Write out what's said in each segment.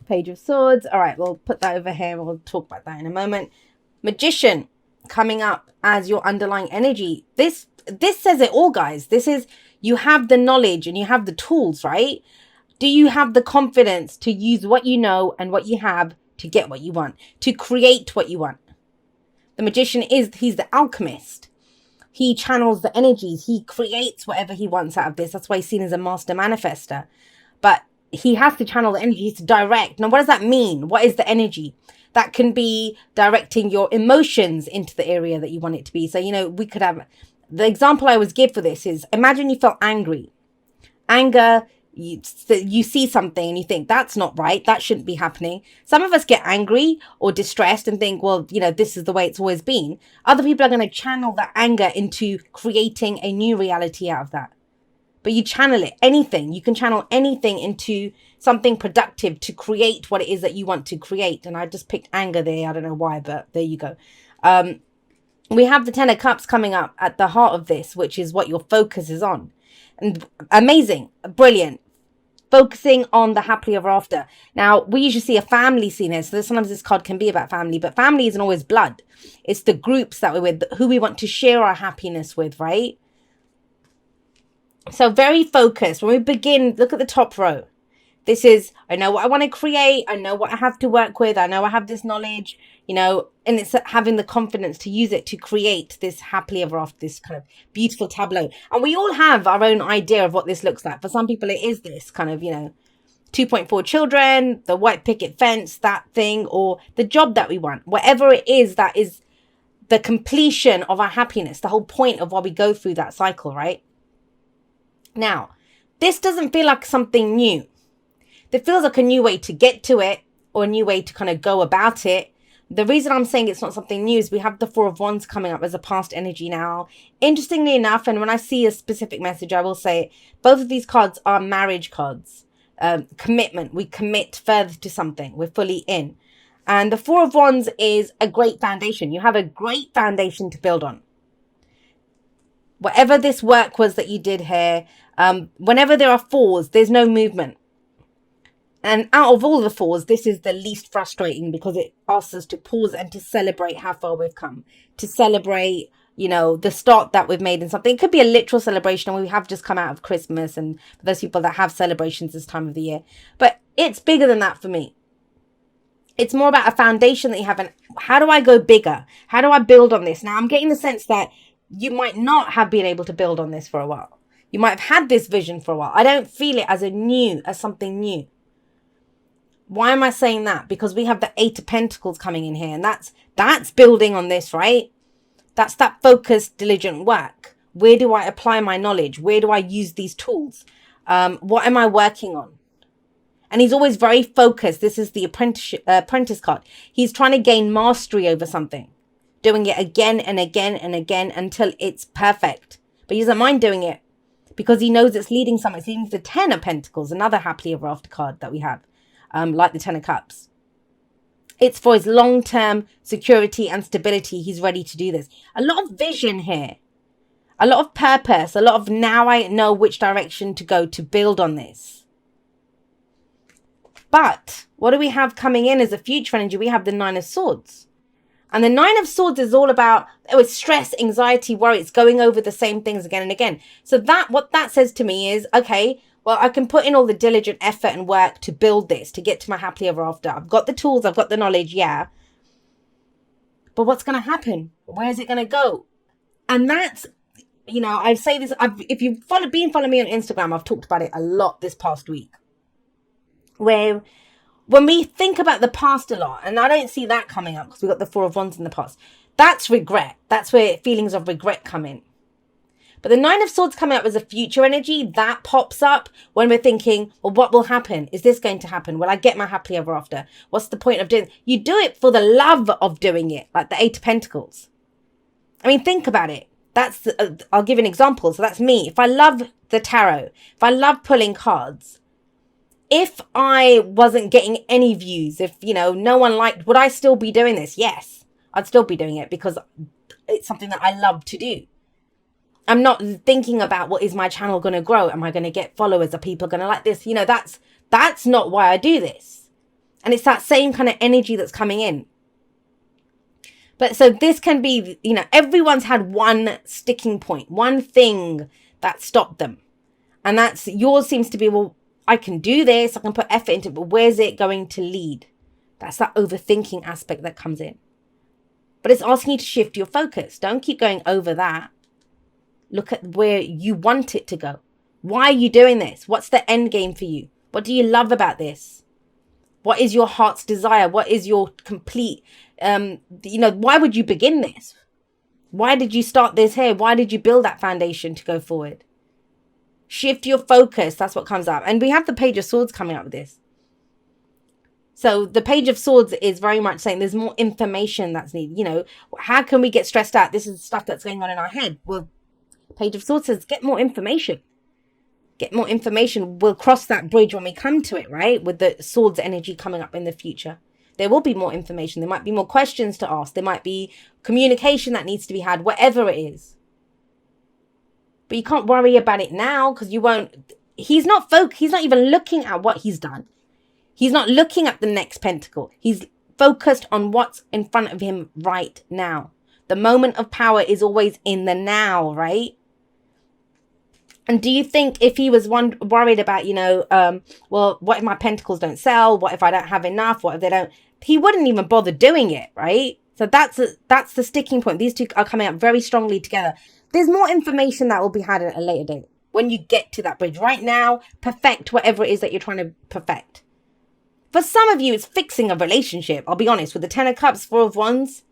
Page of Swords. All right, we'll put that over here. We'll talk about that in a moment. Magician coming up as your underlying energy. This says it all, guys. This is, you have the knowledge and you have the tools, right? Do you have the confidence to use what you know and what you have to get what you want, to create what you want? The magician he's the alchemist. He channels the energies. He creates whatever he wants out of this. That's why he's seen as a master manifester. But he has to channel the energy to direct. Now, what does that mean? What is the energy? That can be directing your emotions into the area that you want it to be. So, we could have, the example I always give for this is, imagine you felt angry. Anger, you see something and you think that's not right, that shouldn't be happening. Some of us get angry or distressed and think, well, this is the way it's always been. Other people are going to channel that anger into creating a new reality out of that. But you channel it, anything, you can channel anything into something productive to create what it is that you want to create. And I just picked anger there, I don't know why, but there you go. We have the Ten of Cups coming up at the heart of this, which is what your focus is on. And amazing, brilliant. Focusing on the happily ever after. Now, we usually see a family scene here. So sometimes this card can be about family, but family isn't always blood. It's the groups that we're with, who we want to share our happiness with, right? So very focused. When we begin, look at the top row. This is, I know what I want to create. I know what I have to work with. I know I have this knowledge, and it's having the confidence to use it to create this happily ever after, this kind of beautiful tableau. And we all have our own idea of what this looks like. For some people, it is this kind of, 2.4 children, the white picket fence, that thing, or the job that we want. Whatever it is, that is the completion of our happiness, the whole point of why we go through that cycle, right? Now, this doesn't feel like something new. It feels like a new way to get to it, or a new way to kind of go about it. The reason I'm saying it's not something new is we have the Four of Wands coming up as a past energy now. Interestingly enough, and when I see a specific message, I will say both of these cards are marriage cards. Commitment. We commit further to something. We're fully in. And the Four of Wands is a great foundation. You have a great foundation to build on. Whatever this work was that you did here, whenever there are fours, there's no movement. And out of all the fours, this is the least frustrating because it asks us to pause and to celebrate how far we've come. To celebrate, the start that we've made in something. It could be a literal celebration, and we have just come out of Christmas, and for those people that have celebrations this time of the year. But it's bigger than that for me. It's more about a foundation that you have, and how do I go bigger? How do I build on this? Now, I'm getting the sense that you might not have been able to build on this for a while. You might have had this vision for a while. I don't feel it as something new. Why am I saying that? Because we have the Eight of Pentacles coming in here, and that's building on this, right? That's that focused, diligent work. Where do I apply my knowledge? Where do I use these tools? What am I working on? And he's always very focused. This is the apprentice card. He's trying to gain mastery over something, doing it again and again and again until it's perfect. But he doesn't mind doing it because he knows it's leading somewhere. It's leading to the Ten of Pentacles, another happily ever after card that we have. Like the Ten of Cups. It's for his long-term security and stability. He's ready to do this. A lot of vision here. A lot of purpose. A lot of now I know which direction to go to build on this. But what do we have coming in as a future energy? We have the Nine of Swords. And the Nine of Swords is all about stress, anxiety, worry. It's going over the same things again and again. So what that says to me is, okay, well, I can put in all the diligent effort and work to build this, to get to my happily ever after. I've got the tools, I've got the knowledge, yeah. But what's going to happen? Where is it going to go? And that's, I say this, if you've been following me on Instagram, I've talked about it a lot this past week. Where when we think about the past a lot, and I don't see that coming up because we've got the Four of Wands in the past, that's regret. That's where feelings of regret come in. But the Nine of Swords coming up as a future energy, that pops up when we're thinking, well, what will happen? Is this going to happen? Will I get my happily ever after? What's the point of doing it? You do it for the love of doing it, like the Eight of Pentacles. I mean, think about it. I'll give an example. So that's me. If I love the tarot, if I love pulling cards, if I wasn't getting any views, if, no one liked, would I still be doing this? Yes, I'd still be doing it because it's something that I love to do. I'm not thinking about, what is my channel going to grow? Am I going to get followers? Are people going to like this? That's not why I do this. And it's that same kind of energy that's coming in. But so this can be, everyone's had one sticking point, one thing that stopped them. And that's yours seems to be, well, I can do this, I can put effort into it, but where's it going to lead? That's that overthinking aspect that comes in. But it's asking you to shift your focus. Don't keep going over that. Look at where you want it to go. Why are you doing this? What's the end game for you? What do you love about this? What is your heart's desire? What is your complete, why would you begin this? Why did you start this here? Why did you build that foundation to go forward? Shift your focus. That's what comes up. And we have the Page of Swords coming up with this. So the Page of Swords is very much saying there's more information that's needed. How can we get stressed out? This is stuff that's going on in our head. Well, Page of Swords says, get more information. Get more information. We'll cross that bridge when we come to it, right? With the Swords energy coming up in the future. There will be more information. There might be more questions to ask. There might be communication that needs to be had, whatever it is. But you can't worry about it now because you won't. He's not even looking at what he's done. He's not looking at the next pentacle. He's focused on what's in front of him right now. The moment of power is always in the now, right? And do you think if he was worried about, well, what if my pentacles don't sell? What if I don't have enough? What if they don't? He wouldn't even bother doing it, right? So that's the sticking point. These two are coming up very strongly together. There's more information that will be had at a later date when you get to that bridge. Right now, perfect whatever it is that you're trying to perfect. For some of you, it's fixing a relationship. I'll be honest, with the Ten of Cups, Four of Wands,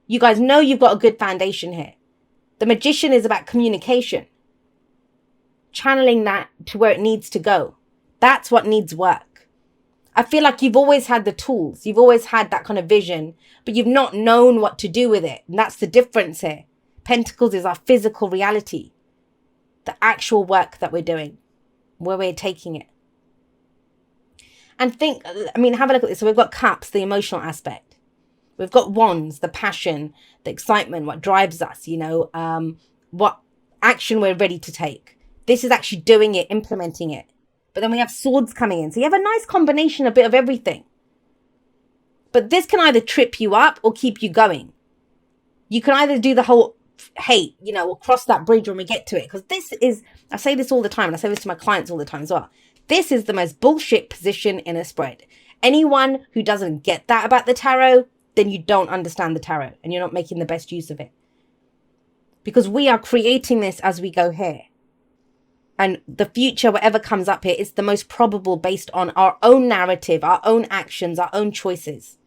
you guys know you've got a good foundation here. The Magician is about communication. Channeling that to where it needs to go. That's what needs work. I feel like you've always had the tools. You've always had that kind of vision, but you've not known what to do with it. And that's the difference here. Pentacles is our physical reality. The actual work that we're doing. Where we're taking it. And have a look at this. So we've got Cups, the emotional aspect. We've got Wands, the passion, the excitement, what drives us, what action we're ready to take. This is actually doing it, implementing it. But then we have Swords coming in. So you have a nice combination, a bit of everything. But this can either trip you up or keep you going. You can either do the whole, hey, we'll cross that bridge when we get to it. Because I say this all the time, and I say this to my clients all the time as well. This is the most bullshit position in a spread. Anyone who doesn't get that about the tarot, then you don't understand the tarot. And you're not making the best use of it. Because we are creating this as we go here. And the future, whatever comes up here, is the most probable based on our own narrative, our own actions, our own choices.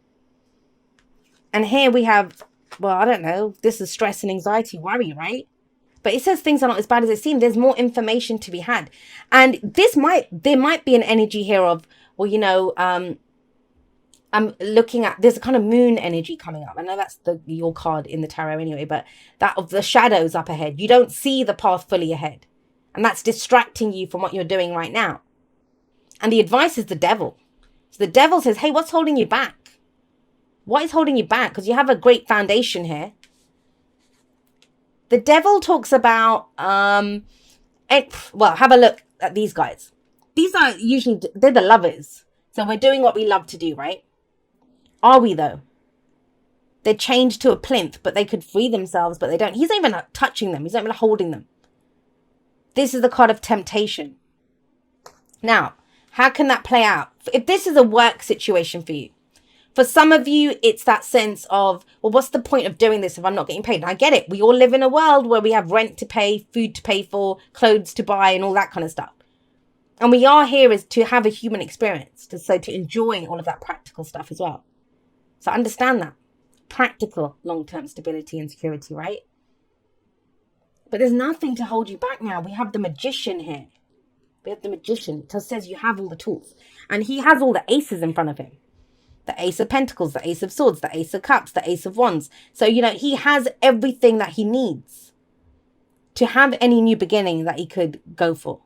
And here we have, well, I don't know, this is stress and anxiety, worry, right? But it says things are not as bad as it seems. There's more information to be had. And there might be an energy here of, well, I'm looking at, there's a kind of moon energy coming up. I know that's your card in the tarot anyway, but that of the shadows up ahead. You don't see the path fully ahead. And that's distracting you from what you're doing right now. And the advice is the devil. So the devil says, hey, what's holding you back? What is holding you back? Because you have a great foundation here. The devil talks about, have a look at these guys. These are usually, they're the lovers. So we're doing what we love to do, right? Are we though? They're chained to a plinth, but they could free themselves, but they don't. He's not even touching them. He's not even holding them. This is the card of temptation. Now, how can that play out? If this is a work situation for you, for some of you, it's that sense of, well, what's the point of doing this if I'm not getting paid? And I get it. We all live in a world where we have rent to pay, food to pay for, clothes to buy, and all that kind of stuff. And we are here is to have a human experience, to enjoy all of that practical stuff as well. So understand that. Practical long-term stability and security, right? But there's nothing to hold you back now. We have the Magician here. We have the Magician. It says you have all the tools. And he has all the aces in front of him. The Ace of Pentacles, the Ace of Swords, the Ace of Cups, the Ace of Wands. So, he has everything that he needs to have any new beginning that he could go for.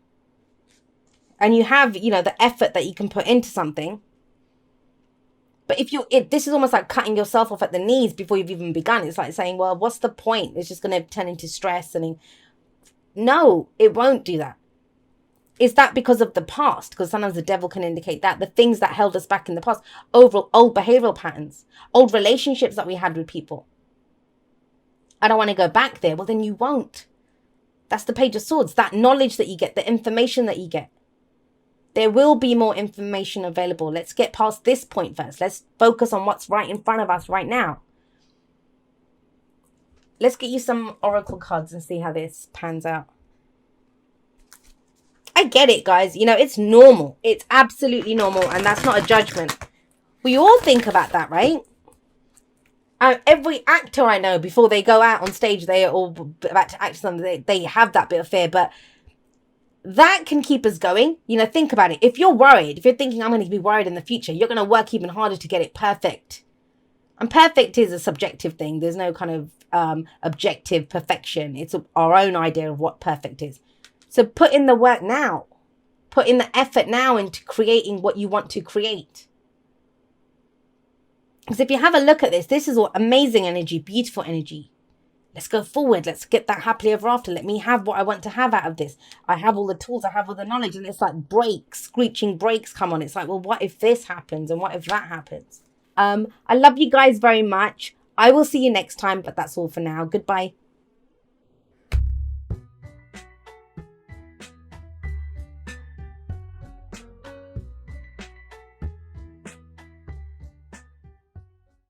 And you have, the effort that you can put into something. But this is almost like cutting yourself off at the knees before you've even begun. It's like saying, well, what's the point? It's just going to turn into stress. No, it won't do that. Is that because of the past? Because sometimes the devil can indicate that the things that held us back in the past, overall old behavioral patterns, old relationships that we had with people. I don't want to go back there. Well, then you won't. That's the Page of Swords. That knowledge that you get, the information that you get. There will be more information available. Let's get past this point first. Let's focus on what's right in front of us right now. Let's get you some oracle cards and see how this pans out. I get it, guys. You know, it's normal. It's absolutely normal. And that's not a judgment. We all think about that, right? Every actor I know, before they go out on stage, they are all about to act something. They have that bit of fear. But that can keep us going. You know, think about it. If you're worried, if you're thinking I'm going to be worried in the future, you're going to work even harder to get it perfect. And perfect is a subjective thing. There's no kind of objective perfection. It's our own idea of what perfect is. So put in the work now. Put in the effort now into creating what you want to create. Because if you have a look at this, this is all amazing energy, beautiful energy. Let's go forward. Let's get that happily ever after. Let me have what I want to have out of this. I have all the tools. I have all the knowledge. And it's like brakes, screeching brakes come on. It's like, well, what if this happens? And what if that happens? I love you guys very much. I will see you next time, but that's all for now. Goodbye.